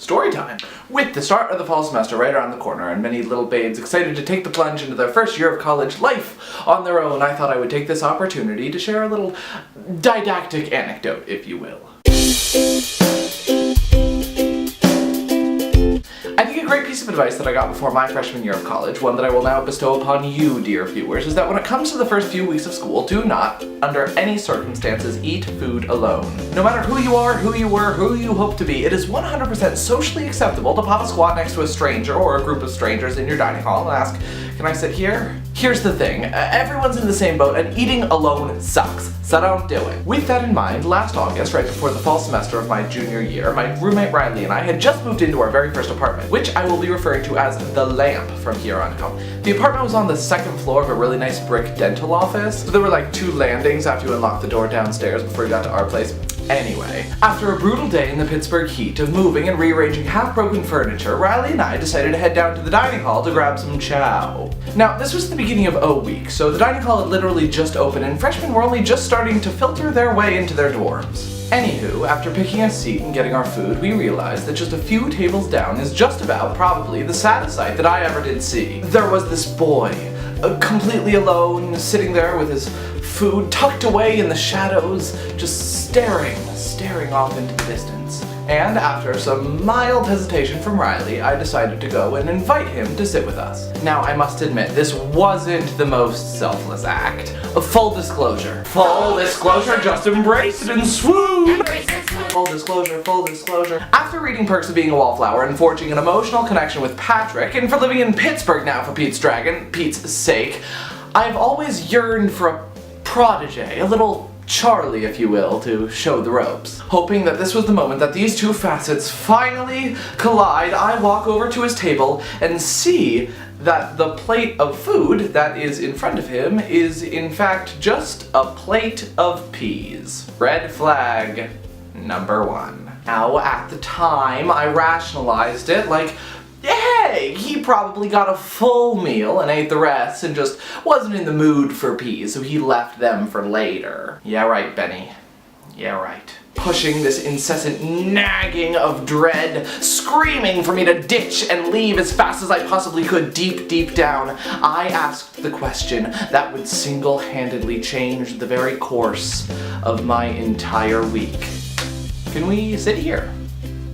story time. With the start of the fall semester right around the corner and many little babes excited to take the plunge into their first year of college life on their own, I thought I would take this opportunity to share a little didactic anecdote, if you will. I think a great piece of advice that I got before my freshman year of college, one that I will now bestow upon you, dear viewers, is that when it comes to the first few weeks of school, do not, under any circumstances, eat food alone. No matter who you are, who you were, who you hope to be, it is 100% socially acceptable to pop a squat next to a stranger or a group of strangers in your dining hall and ask, "Can I sit here?" Here's the thing, everyone's in the same boat and eating alone sucks, so don't do it. With that in mind, last August, right before the fall semester of my junior year, my roommate Riley and I had just moved into our very first apartment, which I will be referring to as the Lamp from here on out. The apartment was on the second floor of a really nice brick dental office, so there were like 2 landings after you unlocked the door downstairs before you got to our place. Anyway, after a brutal day in the Pittsburgh heat of moving and rearranging half-broken furniture, Riley and I decided to head down to the dining hall to grab some chow. Now, this was the beginning of O week, so the dining hall had literally just opened and freshmen were only just starting to filter their way into their dorms. Anywho, after picking a seat and getting our food, we realized that just a few tables down is just about, probably, the saddest sight that I ever did see. There was this boy, completely alone, sitting there with his food tucked away in the shadows, just staring off into the distance. And after some mild hesitation from Riley, I decided to go and invite him to sit with us. Now, I must admit, this wasn't the most selfless act. Full disclosure. Full disclosure, just embrace it and swoon! Full disclosure, full disclosure. After reading Perks of Being a Wallflower and forging an emotional connection with Patrick, and for living in Pittsburgh now for Pete's sake, I've always yearned for a protege, a little Charlie, if you will, to show the ropes. Hoping that this was the moment that these two facets finally collide, I walk over to his table and see that the plate of food that is in front of him is in fact just a plate of peas. Red flag number 1. Now, at the time, I rationalized it like, hey, he probably got a full meal and ate the rest and just wasn't in the mood for peas, so he left them for later. Yeah right, Benny. Yeah right. Pushing this incessant nagging of dread, screaming for me to ditch and leave as fast as I possibly could deep down, I asked the question that would single-handedly change the very course of my entire week. Can we sit here?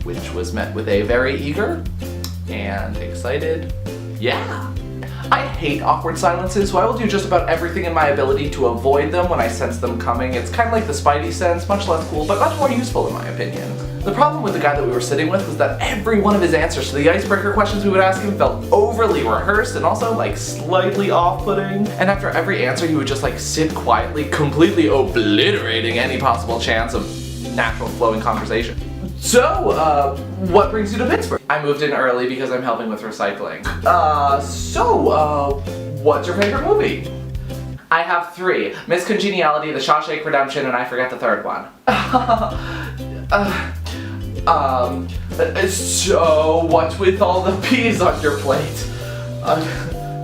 Which was met with a very eager and excited, yeah. I hate awkward silences, so I will do just about everything in my ability to avoid them when I sense them coming. It's kind of like the Spidey sense, much less cool, but much more useful in my opinion. The problem with the guy that we were sitting with was that every one of his answers to the icebreaker questions we would ask him felt overly rehearsed and also like slightly off-putting. And after every answer he would just like sit quietly, completely obliterating any possible chance of natural flowing conversation. So, what brings you to Pittsburgh? I moved in early because I'm helping with recycling. What's your favorite movie? I have 3. Miss Congeniality, The Shawshank Redemption, and I forget the third one. So what's with all the peas on your plate?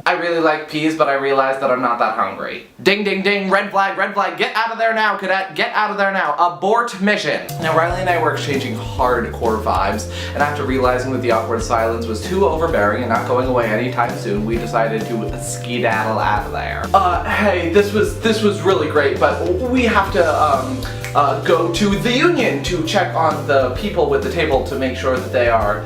I really like peas, but I realize that I'm not that hungry. Ding, ding, ding, red flag, get out of there now, cadet, get out of there now, abort mission. Now, Riley and I were exchanging hardcore vibes, and after realizing that the awkward silence was too overbearing and not going away anytime soon, we decided to skedaddle out of there. Hey, this was really great, but we have to, go to the Union to check on the people with the table to make sure that they are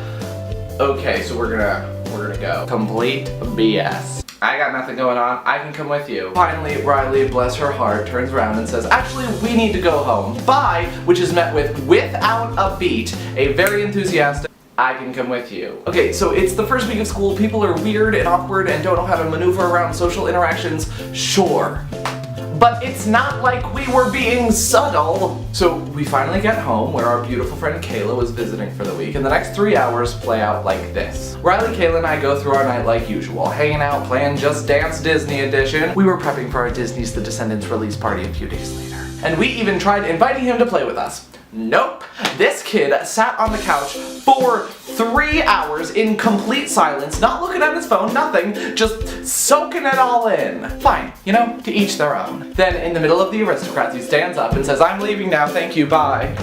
okay, so we're gonna go. Complete BS. I got nothing going on, I can come with you. Finally, Riley, bless her heart, turns around and says, actually, we need to go home. Bye, which is met with, without a beat, a very enthusiastic, I can come with you. Okay, so it's the first week of school, people are weird and awkward and don't know how to maneuver around social interactions, sure. But it's not like we were being subtle. So we finally get home where our beautiful friend Kayla was visiting for the week, and the next 3 hours play out like this. Riley, Kayla, and I go through our night like usual, hanging out, playing Just Dance Disney Edition. We were prepping for our Disney's The Descendants release party a few days later. And we even tried inviting him to play with us. Nope. This kid sat on the couch for 3 hours in complete silence, not looking at his phone, nothing, just soaking it all in. Fine, you know, to each their own. Then, in the middle of the aristocrats, he stands up and says, I'm leaving now, thank you, bye.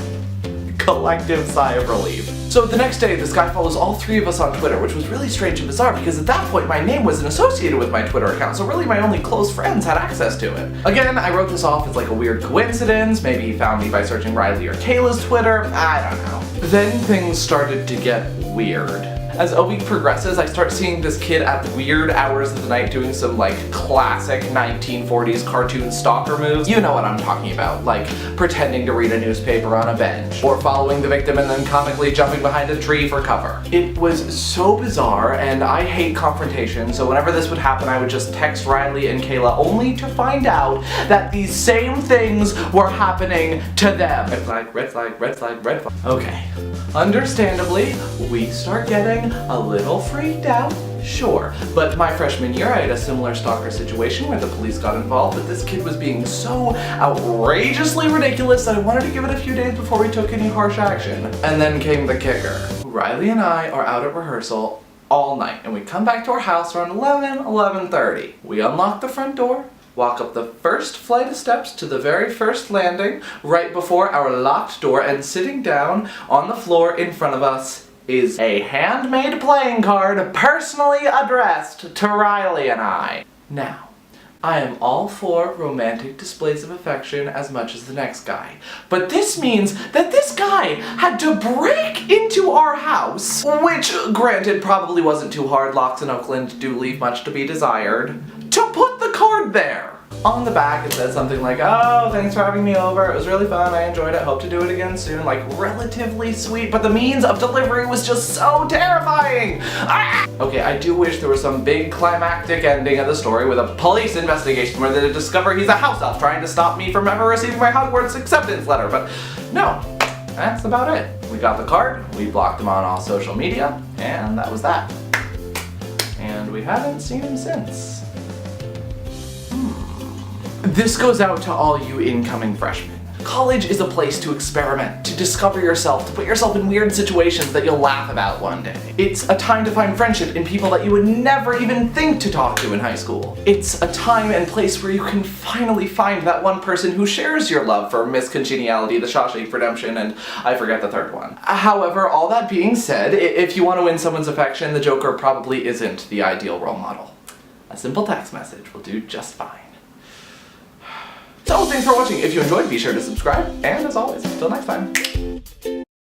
Collective sigh of relief. So the next day, this guy follows all three of us on Twitter, which was really strange and bizarre because at that point my name wasn't associated with my Twitter account, so really my only close friends had access to it. Again, I wrote this off as like a weird coincidence. Maybe he found me by searching Riley or Kayla's Twitter. I don't know. Then things started to get weird. As a week progresses, I start seeing this kid at weird hours of the night doing some like classic 1940s cartoon stalker moves. You know what I'm talking about, like pretending to read a newspaper on a bench, or following the victim and then comically jumping behind a tree for cover. It was so bizarre, and I hate confrontation, so whenever this would happen I would just text Riley and Kayla only to find out that these same things were happening to them. Red flag, red flag, red flag, red flag. Okay. Understandably, we start getting a little freaked out, sure. But my freshman year I had a similar stalker situation where the police got involved, but this kid was being so outrageously ridiculous that I wanted to give it a few days before we took any harsh action. And then came the kicker. Riley and I are out at rehearsal all night, and we come back to our house around 11:30. We unlock the front door, walk up the first flight of steps to the very first landing, right before our locked door, and sitting down on the floor in front of us is a handmade playing card personally addressed to Riley and I. Now, I am all for romantic displays of affection as much as the next guy, but this means that this guy had to break into our house, which granted probably wasn't too hard, locks in Oakland do leave much to be desired, to put the card there. On the back it says something like, "Oh, thanks for having me over, it was really fun, I enjoyed it, hope to do it again soon," like relatively sweet, but the means of delivery was just so terrifying! Ah! Okay, I do wish there was some big climactic ending of the story with a police investigation where they discover he's a house elf trying to stop me from ever receiving my Hogwarts acceptance letter, but no, that's about it. We got the card, we blocked him on all social media, and that was that. And we haven't seen him since. This goes out to all you incoming freshmen. College is a place to experiment, to discover yourself, to put yourself in weird situations that you'll laugh about one day. It's a time to find friendship in people that you would never even think to talk to in high school. It's a time and place where you can finally find that one person who shares your love for Miss Congeniality, The Shawshank Redemption, and I forget the third one. However, all that being said, if you want to win someone's affection, the Joker probably isn't the ideal role model. A simple text message will do just fine. So thanks for watching. If you enjoyed, be sure to subscribe, and as always, until next time.